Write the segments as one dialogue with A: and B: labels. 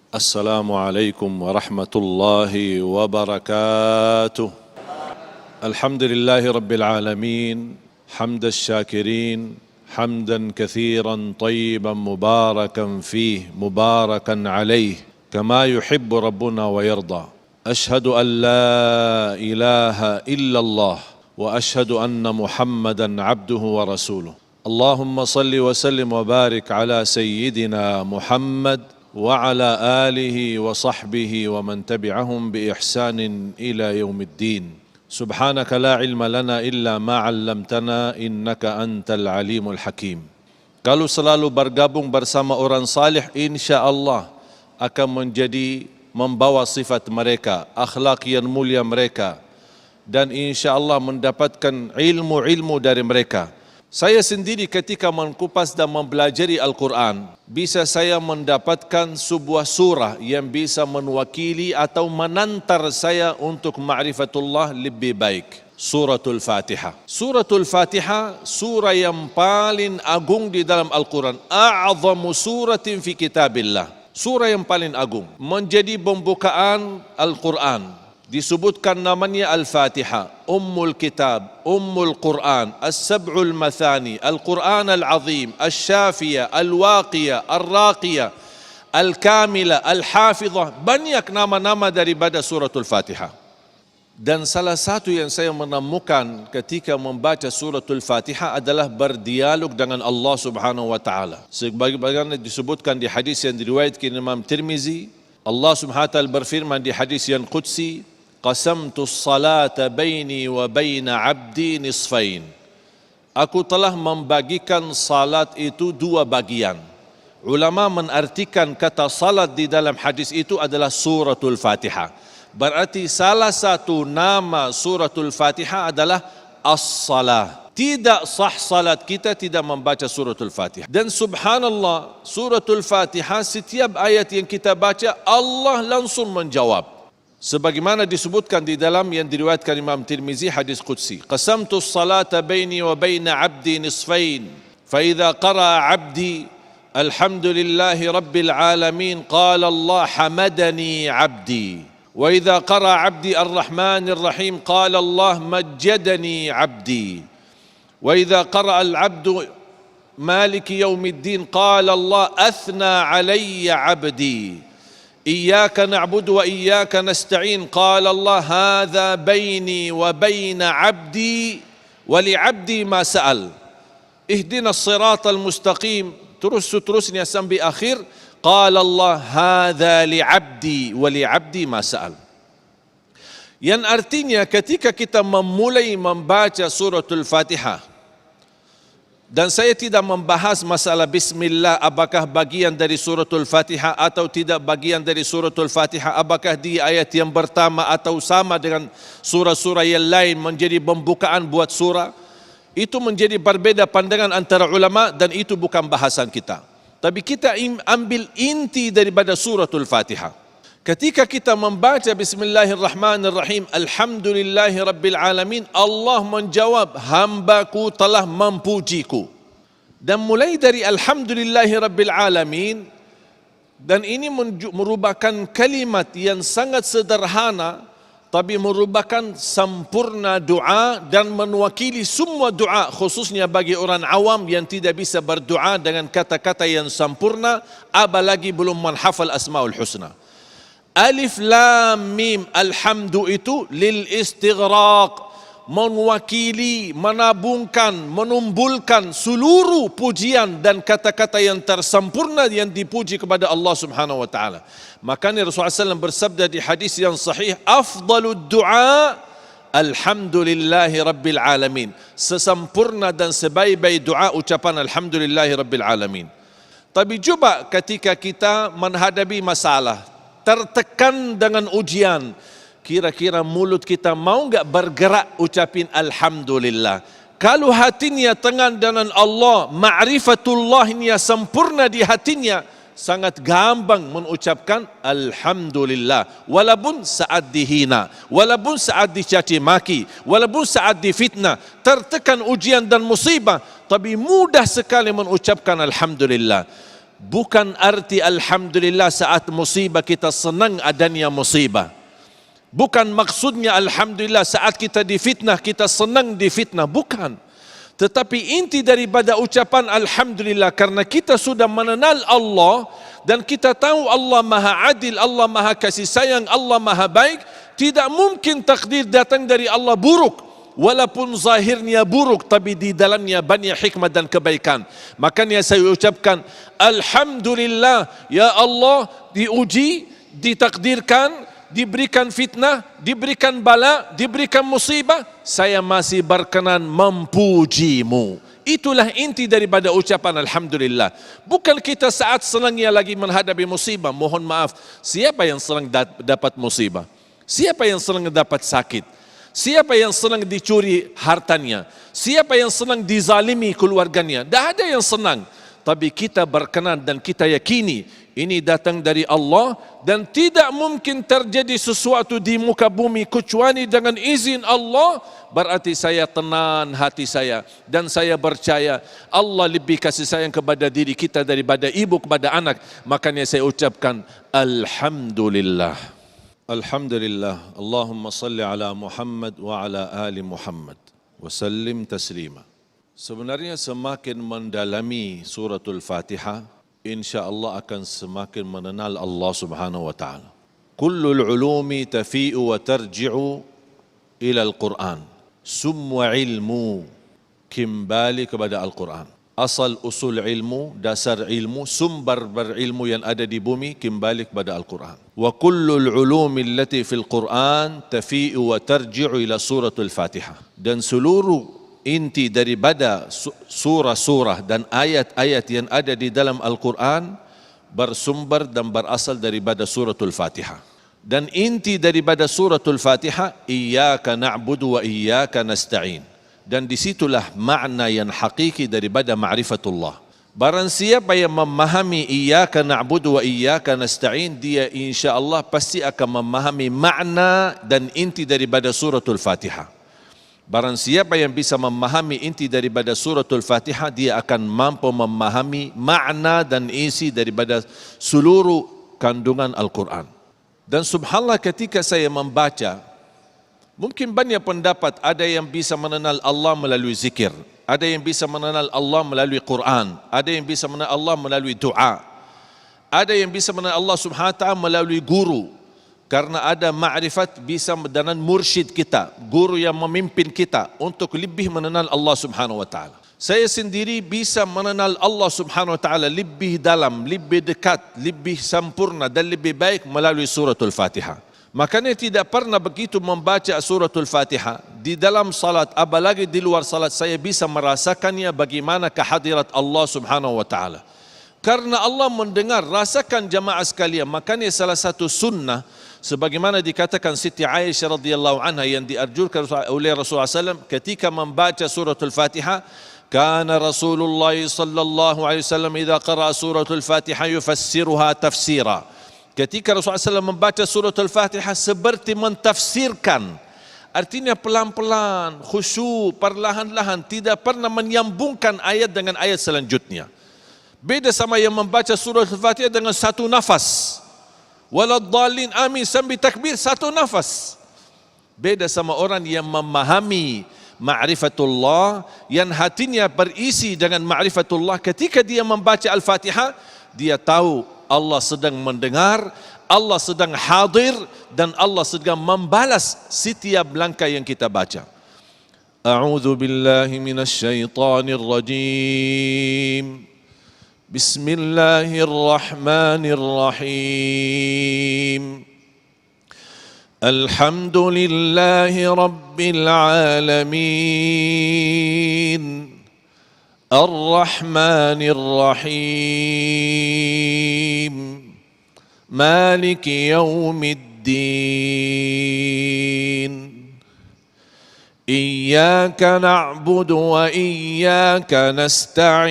A: السلام عليكم ورحمة الله وبركاته. الحمد لله رب العالمين حمد الشاكرين حمدا كثيرا طيبا مباركا فيه مباركا عليه كما يحب ربنا ويرضى. أشهد أن لا إله إلا الله وأشهد أن محمدا عبده ورسوله. اللهم صل وسلم وبارك على سيدنا محمد وعلى آله وصحبه ومن تبعهم بإحسان إلى يوم الدين. سبحانك لا علم لنا إلا ما علمتنا إنك أنت العليم الحكيم. Kalau selalu bergabung bersama orang salih, insya-Allah akan membawa sifat mereka, akhlak yang mulia mereka, dan insya-Allah mendapatkan ilmu-ilmu dari mereka. Saya sendiri ketika mengupas dan mempelajari Al-Quran, bisa saya mendapatkan sebuah surah yang bisa mewakili atau menantar saya untuk ma'rifatullah lebih baik. Suratul Fatihah. Suratul Fatihah surah yang paling agung di dalam Al-Quran. A'zamu suratin fi kitabillah. Surah yang paling agung. Menjadi pembukaan Al-Quran. Disebutkan namanya Al-Fatihah, Ummul Kitab, Ummul Quran, As-Sab'ul Mathani, Al-Quran Al-Azim, Al-Shafiyah, Al-Waqiyah, Al-Raqiyah, Al-Kamilah, Al-Hafizah. Banyak nama-nama daripada suratul Fatihah. Dan salah satu yang saya menemukan ketika membaca suratul Fatihah adalah berdialog dengan Allah Subhanahu wa taala. Sebagaimana disebutkan di hadis yang diriwayatkan Imam Tirmizi, Allah Subhanahu wa taala berfirman di hadis yang qudsi, qasamtu as-salata baini wa baina 'abdi nisfain. Aku telah membagikan salat itu dua bagian. Ulama menartikan kata salat di dalam hadis itu adalah suratul Fatihah. Berarti salah satu nama suratul Fatihah adalah as-salah. Tidak sah salat kita tidak membaca suratul Fatihah. Dan subhanallah, suratul Fatihah setiap ayat yang kita baca Allah langsung menjawab. Sebagaimana disebutkan di dalam yang diriwayatkan Imam Tirmizi hadis qudsi, qasamtu as-salata baini wa baina 'abdi nisfain fa idza qara'a 'abdi alhamdulillahi rabbil alamin qala Allah hamadani 'abdi wa idza qara'a 'abdi ar-rahmanir rahim qala Allah majjadani 'abdi wa idza qara'a al-'abdu maliki yaumiddin qala Allah athna 'alayya 'abdi إياك نعبد وإياك نستعين قال الله هذا بيني وبين عبدي ولعبدي ما سأل اهدنا الصراط المستقيم terusnya sampai akhir قال الله هذا لعبدي ولعبدي ما سأل. Yang artinya ketika kita memulai membaca suratul Fatihah, dan saya tidak membahas masalah bismillah apakah bagian dari suratul Fatihah atau tidak bagian dari suratul Fatihah, apakah di ayat yang pertama atau sama dengan surah-surah yang lain menjadi pembukaan buat surah. Itu menjadi berbeda pandangan antara ulama dan itu bukan bahasan kita. Tapi kita ambil inti daripada suratul Fatihah. Ketika kita membaca bismillahirrahmanirrahim, alhamdulillahi rabbil alamin, Allah menjawab, hambaku telah memujiku. Dan mulai dari alhamdulillahi rabbil alamin, dan ini merupakan kalimat yang sangat sederhana, tapi merupakan sempurna doa dan mewakili semua doa, khususnya bagi orang awam yang tidak bisa berdoa dengan kata-kata yang sempurna, apalagi belum menghafal Asmaul Husna. Alif Lam Mim alhamdu itu lil istighraq, mewakili, menabungkan, menumbulkan seluruh pujian dan kata-kata yang tersempurna yang dipuji kepada Allah Subhanahu wa taala. Makanya Rasulullah SAW bersabda di hadis yang sahih, afdalud du'a alhamdulillahi rabbil alamin. Sesempurna dan sebaik-baik doa ucapan alhamdulillahi rabbil alamin. Tapi coba ketika kita menghadapi masalah, tertekan dengan ujian, kira-kira mulut kita mau enggak bergerak ucapin alhamdulillah? Kalau hatinya tengah dengan Allah, ma'rifatullahnya sempurna di hatinya, sangat gampang mengucapkan alhamdulillah, walaupun saat dihina, walaupun saat dicaci maki, walaupun saat difitnah, tertekan ujian dan musibah, tapi mudah sekali mengucapkan alhamdulillah. bukan arti alhamdulillah saat musibah kita senang adanya musibah. Bukan maksudnya alhamdulillah saat kita difitnah kita senang difitnah, bukan. Tetapi inti daripada ucapan alhamdulillah karena kita sudah mengenal Allah dan kita tahu Allah Maha Adil, Allah Maha Kasih Sayang, Allah Maha Baik. Tidak mungkin takdir datang dari Allah buruk. Walaupun zahirnya buruk, tapi di dalamnya banyak hikmah dan kebaikan. Makanya saya ucapkan alhamdulillah, ya Allah, diuji, ditakdirkan, diberikan fitnah, diberikan bala, diberikan musibah, saya masih berkenan memujimu. Itulah inti daripada ucapan alhamdulillah. Bukan kita saat senangnya lagi menghadapi musibah. Mohon maaf, siapa yang senang dapat musibah? Siapa yang senang dapat sakit? Siapa yang senang dicuri hartanya? Siapa yang senang dizalimi keluarganya? Tidak ada yang senang. Tapi kita berkenan dan kita yakini ini datang dari Allah dan tidak mungkin terjadi sesuatu di muka bumi kecuali dengan izin Allah. Berarti saya tenang hati saya dan saya percaya Allah lebih kasih sayang kepada diri kita daripada ibu kepada anak. Makanya saya ucapkan alhamdulillah. Alhamdulillah, Allahumma salli ala Muhammad wa ala ali Muhammad wa sallim taslima. Sebenarnya semakin mendalami suratul Fatihah, insya-Allah akan semakin mengenal Allah Subhanahu wa taala. Kullul ulumi tafi'u wa tarji'u ila al-Quran. Semua ilmu kembali kepada Al-Quran. Asal usul ilmu, dasar ilmu, sumber berilmu yang ada di bumi kembali kepada Al-Quran. Wa kullul ulumi allati fil Quran tafi'u wa tarji'u ila suratul Fatihah. Dan seluruh inti daripada surah-surah dan ayat-ayat yang ada di dalam Al-Quran bersumber dan berasal daripada suratul Fatihah. Dan inti daripada suratul Fatihah, iyyaka na'budu wa iyyaka nasta'in. Dan disitulah makna yang hakiki daripada ma'rifatullah. Barang siapa yang memahami iyyaka na'budu wa iyyaka nasta'in, dia insya-Allah pasti akan memahami makna dan inti daripada suratul Fatihah. Barang siapa yang bisa memahami inti daripada suratul Fatihah, dia akan mampu memahami makna dan isi daripada seluruh kandungan Al-Quran. Dan subhanallah ketika saya membaca, mungkin banyak pendapat, ada yang bisa mengenal Allah melalui zikir, ada yang bisa mengenal Allah melalui Quran, ada yang bisa mengenal Allah melalui doa, ada yang bisa mengenal Allah Subhanahu wa taala melalui guru. Karena ada ma'rifat bisa dengan mursyid kita, guru yang memimpin kita untuk lebih mengenal Allah Subhanahu wa taala. Saya sendiri bisa mengenal Allah Subhanahu wa taala lebih dalam, lebih dekat, lebih sempurna dan lebih baik melalui suratul Fatihah. Makanya tidak pernah begitu membaca suratul Fatihah di dalam salat, apalagi di luar salat, saya bisa merasakannya bagaimana kehadirat Allah Subhanahu wa taala. Karena Allah mendengar, rasakan jamaah sekalian. Makanya salah satu sunnah, sebagaimana dikatakan Siti Aisyah radhiyallahu anha yang dianjurkan oleh Rasulullah SAW ketika membaca suratul Fatihah, kana Rasulullah sallallahu alaihi wasallam idza qara'a suratul Fatihah yufassiruha tafsira. Ketika Rasulullah SAW membaca suratul Fatihah seperti mentafsirkan, artinya pelan-pelan, khusyuk, perlahan-lahan, tidak pernah menyambungkan ayat dengan ayat selanjutnya. Beda sama yang membaca suratul Fatihah dengan satu nafas. Waladdallin amin sambil takbir satu nafas. Beda sama orang yang memahami ma'rifatullah, yang hatinya berisi dengan ma'rifatullah. Ketika dia membaca Al-Fatihah, dia tahu Allah sedang mendengar, Allah sedang hadir, dan Allah sedang membalas setiap langkah yang kita baca. A'udzu billahi minasy syaithanir rajim. Bismillahirrahmanirrahim. Alhamdulillahi rabbil alamin. Ar-Rahmanir-Rahim. Maliki yaumiddin. Iyyaka na'budu wa iyyaka nasta'in.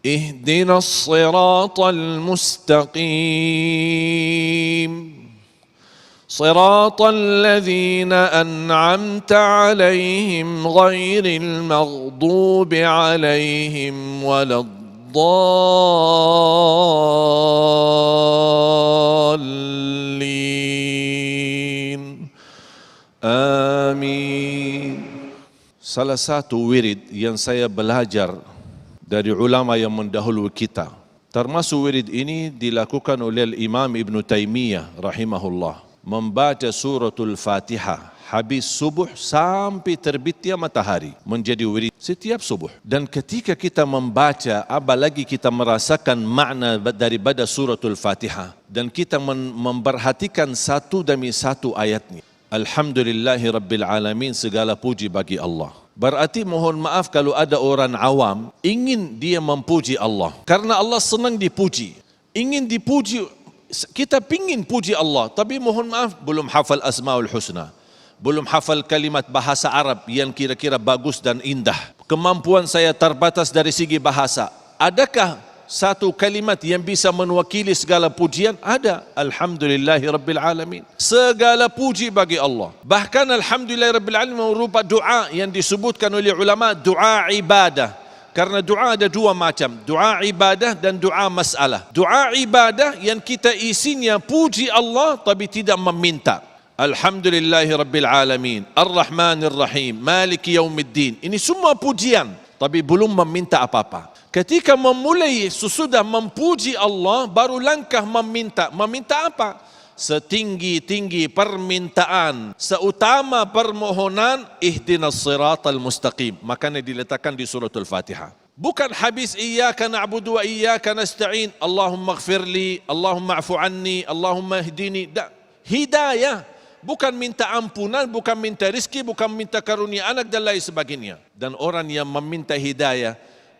A: Ihdinas siratal mustaqim. صراط الذين أنعمت عليهم غير المغضوب عليهم ولا الضالين آمين. Salah satu wirid yang saya belajar dari ulama yang mendahului kita, termasuk wirid ini dilakukan oleh Imam Ibn Taymiyah rahimahullah, membaca suratul Fatihah habis subuh sampai terbitnya matahari, menjadi wirid setiap subuh. Dan ketika kita membaca, apalagi kita merasakan makna daripada suratul Fatihah dan kita memperhatikan satu demi satu ayatnya. Alhamdulillahi Rabbil Alamin, segala puji bagi Allah. Berarti mohon maaf kalau ada orang awam ingin dia memuji Allah, karena Allah senang dipuji, ingin dipuji. Kita pingin puji Allah, tapi mohon maaf belum hafal Asmaul Husna, belum hafal kalimat bahasa Arab yang kira-kira bagus dan indah. Kemampuan saya terbatas dari segi bahasa. Adakah satu kalimat yang bisa mewakili segala pujian? Ada. Alhamdulillahi Rabbil Alamin. Segala puji bagi Allah. Bahkan Alhamdulillahi Rabbil Alamin merupakan doa yang disebutkan oleh ulama doa ibadah. Karena doa ada dua macam, doa ibadah dan doa masalah. Doa ibadah yang kita isinya puji Allah tapi tidak meminta. Alhamdulillahi Rabbil Alamin, Ar-Rahmanir Rahim, Maliki Yaumiddin. Ini semua pujian tapi belum meminta apa-apa. Ketika memulai sesudah memuji Allah, baru langkah meminta. Meminta apa? Setinggi-tinggi permintaan, seutama permohonan, ihdinas siratal mustaqim. Makanya diletakkan di suratul Fatihah. Bukan habis iyyaka na'budu wa iyyaka nasta'in, Allahumma ighfirli, Allahumma afu anni, Allahumma ihdini. Hidayah. Bukan minta ampunan, bukan minta rizki, bukan minta karunia anak dan lain sebagainya. Dan orang yang meminta hidayah,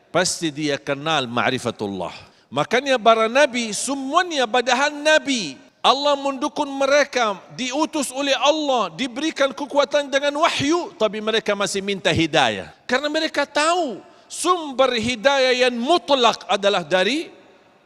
A: pasti dia kenal ma'rifatullah. Makanya para nabi semuanya padahal nabi, Allah mendukung mereka, diutus oleh Allah, diberikan kekuatan dengan wahyu, tapi mereka masih minta hidayah. Karena mereka tahu sumber hidayah yang mutlak adalah dari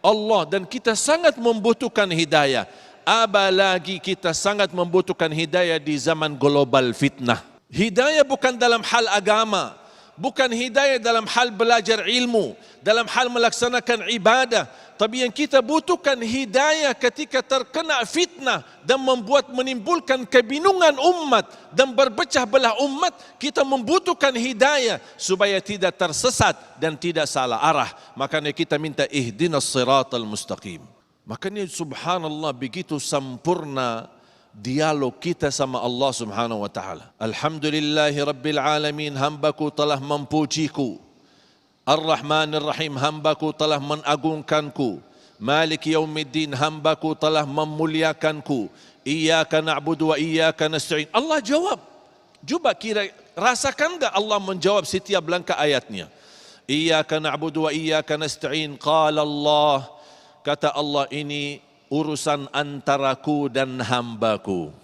A: Allah, dan kita sangat membutuhkan hidayah. Apalagi kita sangat membutuhkan hidayah di zaman global fitnah. Hidayah bukan dalam hal agama, bukan hidayah dalam hal belajar ilmu, dalam hal melaksanakan ibadah, tapi yang kita butuhkan hidayah ketika terkena fitnah dan menimbulkan kebingungan umat dan berpecah belah umat. Kita membutuhkan hidayah supaya tidak tersesat dan tidak salah arah. Makanya kita minta ihdinas siratal mustaqim. Makanya subhanallah, begitu sempurna dialog kita sama Allah subhanahu wa ta'ala. Alhamdulillahi Rabbil Alamin, hambaku telah memujiku. Ar-Rahmanir Rahim, hambaku telah mengagungkanku. Maliki Yaumiddin, hambaku telah memuliakanku. Iyyaka na'budu wa iyyaka nasta'in. Allah jawab. Cuba rasakan enggak Allah menjawab setiap langkah ayatnya. Iyyaka na'budu wa iyyaka nasta'in. Qala Allah, kata Allah, ini urusan antaraku dan hambaku.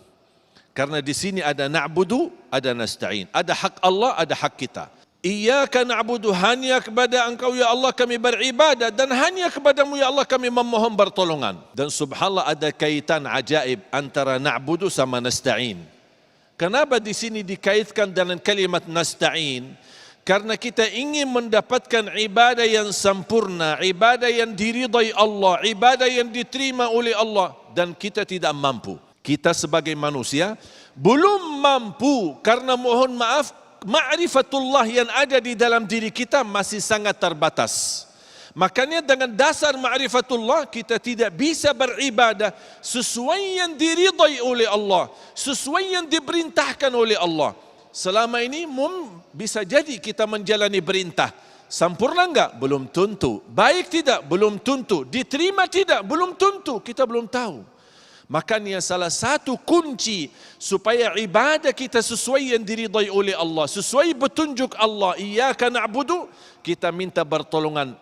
A: Karena di sini ada na'budu, ada nasta'in. Ada hak Allah, ada hak kita. Iyyaka na'budu, hanya kepada Engkau ya Allah kami beribadah, dan hanya kepadamu ya Allah kami memohon pertolongan. Dan subhanallah ada kaitan ajaib antara na'budu sama nasta'in. Kenapa di sini dikaitkan dengan kalimat nasta'in? Karena kita ingin mendapatkan ibadah yang sempurna, ibadah yang diridai Allah, ibadah yang diterima oleh Allah, dan kita tidak mampu. Kita sebagai manusia belum mampu, karena mohon maaf, ma'rifatullah yang ada di dalam diri kita masih sangat terbatas. Makanya dengan dasar ma'rifatullah kita tidak bisa beribadah sesuai yang diridai oleh Allah, sesuai yang diperintahkan oleh Allah. Selama ini bisa jadi kita menjalani perintah. Sempurna enggak? Belum tentu. Baik tidak? Belum tentu. Diterima tidak? Belum tentu. Kita belum tahu. Makanya salah satu kunci supaya ibadah kita sesuai yang diridai oleh Allah, sesuai petunjuk Allah, iyyaka na'budu, kita minta pertolongan,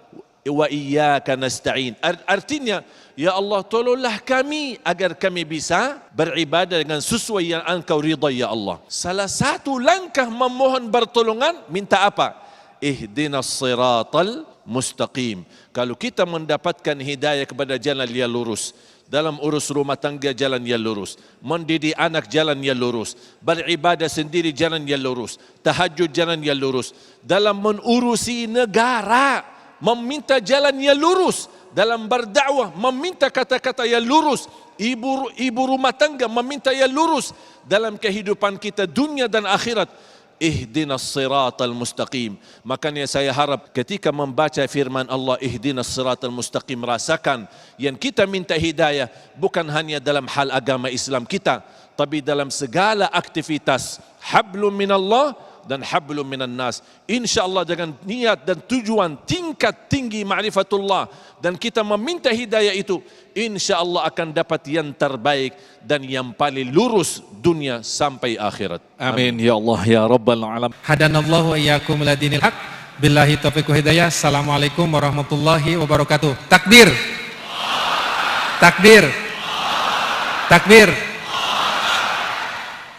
A: wa iyyaka nasta'in. Artinya, ya Allah tolonglah kami agar kami bisa beribadah dengan sesuai yang Engkau ridai ya Allah. Salah satu langkah memohon pertolongan, minta apa? Ihdinas siratal mustaqim. Kalau kita mendapatkan hidayah kepada jalan yang lurus, dalam urus rumah tangga jalan yang lurus, mendidik anak jalan yang lurus, beribadah sendiri jalan yang lurus, tahajud jalan yang lurus, dalam mengurusi negara meminta jalan yang lurus, dalam berdakwah meminta kata-kata yang lurus, ibu rumah tangga meminta yang lurus, dalam kehidupan kita dunia dan akhirat. Ihdinas siratal mustaqim. Makanya saya harap ketika membaca firman Allah ihdinas siratal mustaqim, rasakan yang kita minta hidayah bukan hanya dalam hal agama Islam kita, tapi dalam segala aktivitas. Hablum minallah dan hablum minan nas. InsyaAllah dengan niat dan tujuan tingkat tinggi ma'rifatullah dan kita meminta hidayah itu, InsyaAllah akan dapat yang terbaik dan yang paling lurus dunia sampai akhirat.
B: Amin ya Allah ya Rabbal Alamin.
C: Hadanallahu wa iyyakum ila dinil haq. Billahi taufiq wa hidayah. Assalamualaikum warahmatullahi wabarakatuh. Takbir. Takbir. Takbir.